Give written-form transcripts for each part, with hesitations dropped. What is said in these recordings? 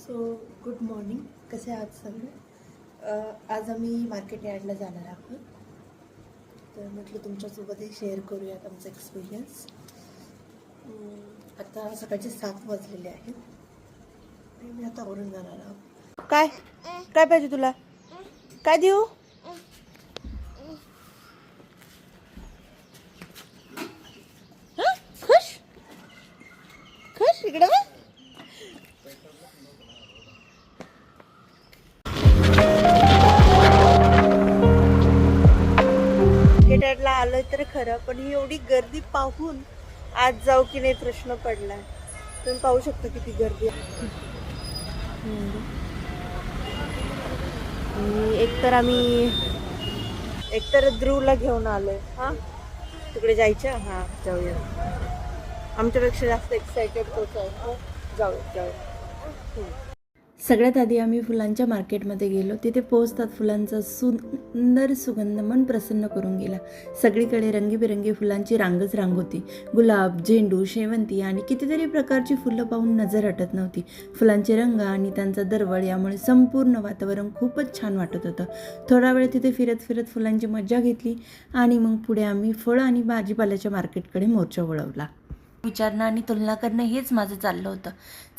So good morning. कसे आहात सगळे? आज आम्ही मार्केट यार्डला जाणार आहोत, तर म्हटलं तुमच्यासोबतही शेअर करूयात आमचा एक्सपिरियन्स. आता सकाळचे 7 वाजलेले आहेत आणि मी आता आवरून जाणार आहोत. काय काय पाहिजे तुला? काय देऊ? खुश खुश इकडे बघ. मार्केटला आलोय तर खरं, पण ही एवढी गर्दी पाहून आज जाऊ की नाही प्रश्न पडलाय. तुम्ही पाहू शकता किती गर्दी आहे. एकतर ध्रुवला घेऊन आलोय. हा तिकडे जायचं. हा जाऊया. आमच्यापेक्षा जास्त एक्साइटेड तोच आहे. हो जाऊया. सगळ्यात आधी आम्ही फुलांच्या मार्केटमध्ये गेलो. तिथे पोहोचतात फुलांचा सुंदर सुगंध मन प्रसन्न करून गेला. सगळीकडे रंगीबेरंगी फुलांची रांगच रांग होती. गुलाब, झेंडू, शेवंती आणि कितीतरी प्रकारची फुलं पाहून नजर हटत नव्हती. फुलांचे रंग आणि त्यांचा दरवळ यामुळे संपूर्ण वातावरण खूपच छान वाटत होतं. थोडा वेळ तिथे फिरत फिरत फुलांची मजा घेतली आणि मग पुढे आम्ही फळं आणि भाजीपाल्याच्या मार्केटकडे मोर्चा वळवला. विचारणं आणि तुलना करणं हेच माझं चाललं होतं.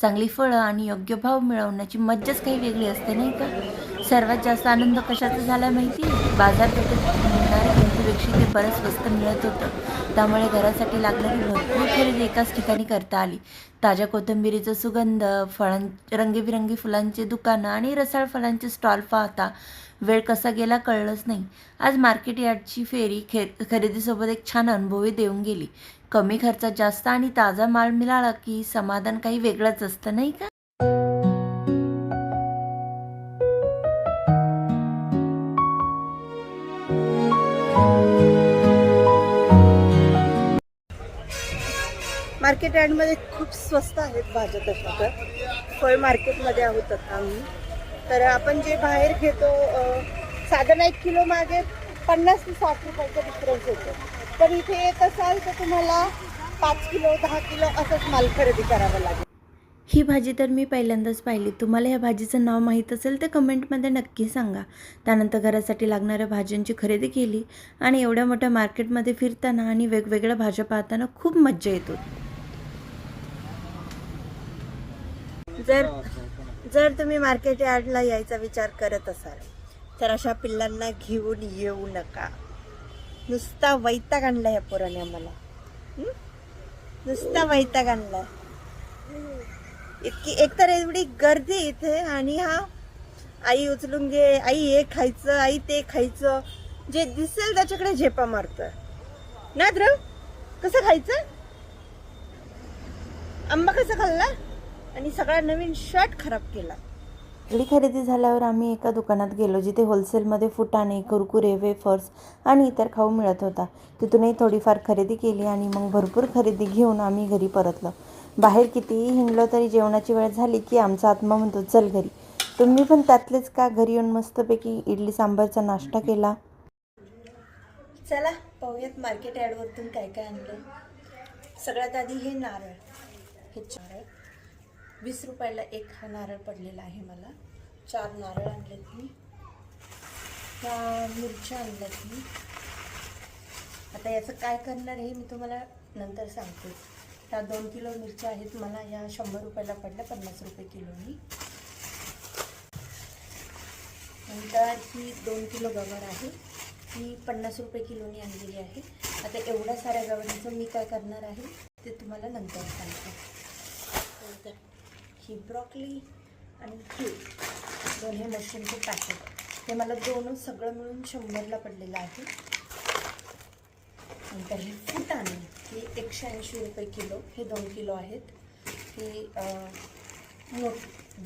चांगली फळं आणि योग्य भाव मिळवण्याची मज्जाच काही वेगळी असते नाही का? सर्वात जास्त आनंद कशाचा झाला माहिती? बाजारपेठेत मिळणाऱ्या किमतीपेक्षा ते बरंच स्वस्त मिळत होतं. त्यामुळे घरासाठी लागणारी भरपूर खरेदी एकाच ठिकाणी करता आली. ताज्या कोथिंबिरीचा सुगंध, रंगीबिरंगी फुलांचे दुकानं आणि रसाळ फळांचे स्टॉल पाहता वेळ कसा गेला कळलंच नाही. आज मार्केट यार्डची फेरी खरेदीसोबत एक छान अनुभवही देऊन गेली. कमी खर्चात जास्त आणि ताजा माल मिळाला की समाधान काही वेगळंच असतं नाही का? मार्केट यार्डमध्ये खूप स्वस्त आहेत भाज्या. तशा तर फळ मार्केटमध्ये आहोत आता आम्ही. तर आपण जे बाहेर घेतो साधारण 1 किलो मागे 50 ते 60 रुपयाचा डिफरन्स होतो. पण इथे येत असाल तर तुम्हाला 5 किलो 10 किलो असंच माल खरेदी करावं लागेल. ही भाजी तर मी पहिल्यांदाच पाहिली. तुम्हाला या भाजीचं नाव माहीत असेल तर कमेंटमध्ये नक्की सांगा. त्यानंतर घरासाठी लागणाऱ्या भाज्यांची खरेदी केली आणि एवढ्या मोठ्या मार्केटमध्ये फिरताना आणि वेगवेगळ्या भाज्या पाहताना खूप मज्जा येत होती. जर तुम्ही मार्केट यार्डला यायचा विचार करत असाल तर अशा पिल्लांना घेऊन येऊ नका. नुसता वैताग आणला ह्या पोराने आम्हाला. नुसता वैताग आणला. एकतर एवढी गर्दी इथे आणि हा आई उचलून घे, आई हे खायचं, आई ते खायचं, जे दिसेल त्याच्याकडे झेपा मारतोय ना. ध्रुव कसं खायचं? आंबा कसा खाल्ला आणि सगळा नवीन शर्ट खराब केला. सगळी खरेदी झाल्यावर आम्ही एका दुकानात गेलो जिथे होलसेलमध्ये फुटाणे, कुरकुरे, वेफर्स आणि इतर खाऊ मिळत होता. तिथूनही थोडीफार खरेदी केली आणि मग भरपूर खरेदी घेऊन आम्ही घरी परतलो. बाहेर कितीही हिंडलो तरी जेवणाची वेळ झाली की आमचा आत्मा म्हणतो चल घरी. तुम्ही पण त्यातलेच का? घरी येऊन मस्तपैकी इडली सांबारचा नाश्ता केला. चला पाहूयात मार्केट यार्डवरतून काय काय आणलं. सगळ्यात आधी हे नारळ. हे 20 रुपयाला एक हा नारळ पडलेला आहे मला. 4 नारळ आणलेत मी. ह्या मिरच्या आणल्यात मी. आता याचं काय करणार आहे मी तुम्हाला नंतर सांगते. ह्या 2 किलो मिरच्या आहेत मला. या 100 रुपयाला पडल्या, 50 रुपये किलोनी. नंतर ही 2 किलो गवार आहे. ही 50 रुपये किलोनी आणलेली आहे. आता एवढ्या साऱ्या गवारीचं मी काय करणार आहे ते तुम्हाला नंतर सांगते. नंतर ही ब्रॉकली आणि ही 2 हे मशरूमचे पॅकेट. हे मला दोनच सगळं मिळून 100ला पडलेलं आहे. नंतर हे फुटाणे, हे 180 रुपये किलो. हे 2 किलो आहेत. हे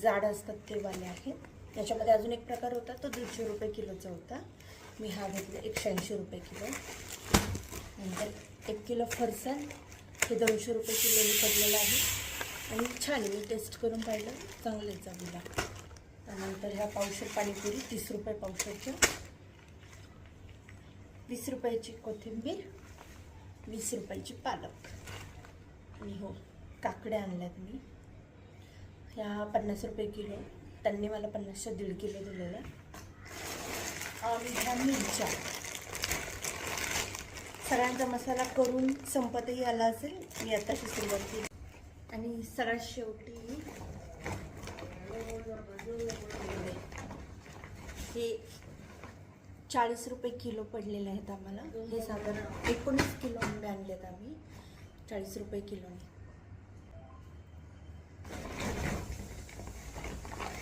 जाड असतात ते वाले आहेत. याच्यामध्ये अजून एक प्रकार होता तो 150 रुपये किलोचा होता. मी हा घेतला 180 रुपये किलो. नंतर 1 किलो फरसाण, हे 200 रुपये किलोनी पडलेलं आहे आणि छान मी टेस्ट करून पाहिलं, चांगलं आहे चवीला. त्यानंतर ह्या पावशेर पाणीपुरी 30 रुपये पावशेरच्या. 20 रुपयाची कोथिंबीर, 20 रुपयाची पालक. आणि हो काकड्या आणल्यात मी. ह्या 50 रुपये किलो, त्यांनी मला 50च्या 1.5 किलो दिलेल्या. आणि ह्या मिरच्या, सगळ्यांचा मसाला करून संपतही आला असेल, मी आताची सुरुवात केली. आणि सगळ्यात शेवटी हे 40 रुपये किलो पडलेले आहेत आम्हाला. हे साधारण 19 किलो आंबे आणलेत आम्ही 40 रुपये किलोने.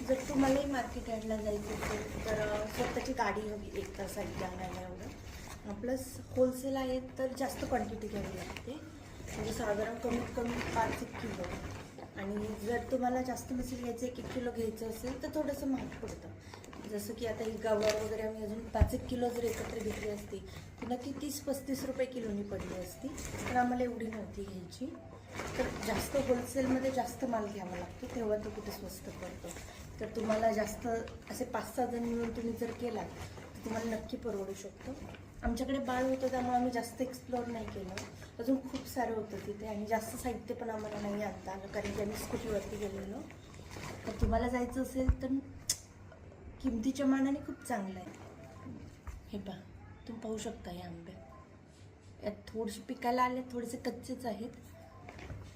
जर तुम्हालाही मार्केट यार्डला जायचं असेल तर स्वतःची गाडी हवी 1 तासाची आणायला एवढं. प्लस होलसेल आहे तर जास्त क्वांटिटी घ्यावी लागते, म्हणजे साधारण कमीत कमी 5 किलो. आणि जर तुम्हाला जास्त मसाले घ्यायचं 1 किलो घ्यायचं असेल तर थोडंसं महाग पडतं. जसं की आता ही गवार वगैरे आम्ही अजून 5 किलो जर एकत्र घेतली असती तर नक्की 30-35 रुपये किलोनी पडली असती, पण आम्हाला एवढी नव्हती घ्यायची. तर जास्त होलसेलमध्ये जास्त माल घ्यावा लागतो, तेव्हा तो कुठे स्वस्त पडतो. तर तुम्हाला जास्त असे 5-6 जण मिळून तुम्ही जर केला तर तुम्हाला नक्की परवडू शकतो. आमच्याकडे बाळ होतं त्यामुळे आम्ही जास्त एक्सप्लोअर नाही केलं, अजून खूप सारं होतं तिथे. आणि जास्त साहित्य पण आम्हाला नाही आणता आलं, कारण की आम्ही स्कूटीवरती गेलेलो. तर तुम्हाला जायचं असेल तर किमतीच्या मानाने खूप चांगलं आहे. हे पहा, तुम्ही पाहू शकता हे आंबे. यात थोडेसे पिकायला आले, थोडेसे कच्चेच आहेत.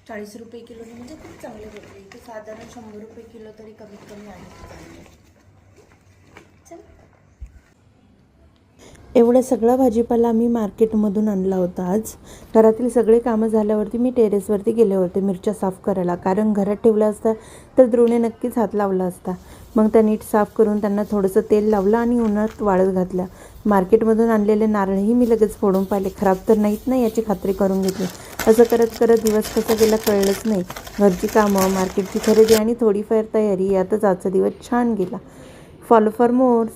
40 रुपये किलोने म्हणजे खूप चांगले भेटले. इथे साधारण 100 रुपये किलो तरी कमीत कमी आहे चांगले. चल, एवढा सगळा भाजीपाला आम्ही मार्केटमधून आणला होता. आज घरातील सगळे कामं झाल्यावरती मी टेरेसवरती गेले होते मिरच्या साफ करायला, कारण घरात ठेवल्या असता तर द्रोणे नक्कीच हात लावला असता. मग त्या नीट साफ करून त्यांना थोडंसं तेल लावलं आणि उन्हात वाळत घातल्या. मार्केटमधून आणलेले नारळही मी लगेच फोडून पाहिले, खराब तर नाहीत ना याची खात्री करून घेतली. असं करत करत दिवस कसा गेला कळलंच नाही. घरची कामं, मार्केटची खरेदी आणि थोडीफार तयारी यातच आजचा दिवस छान गेला. Follow for more.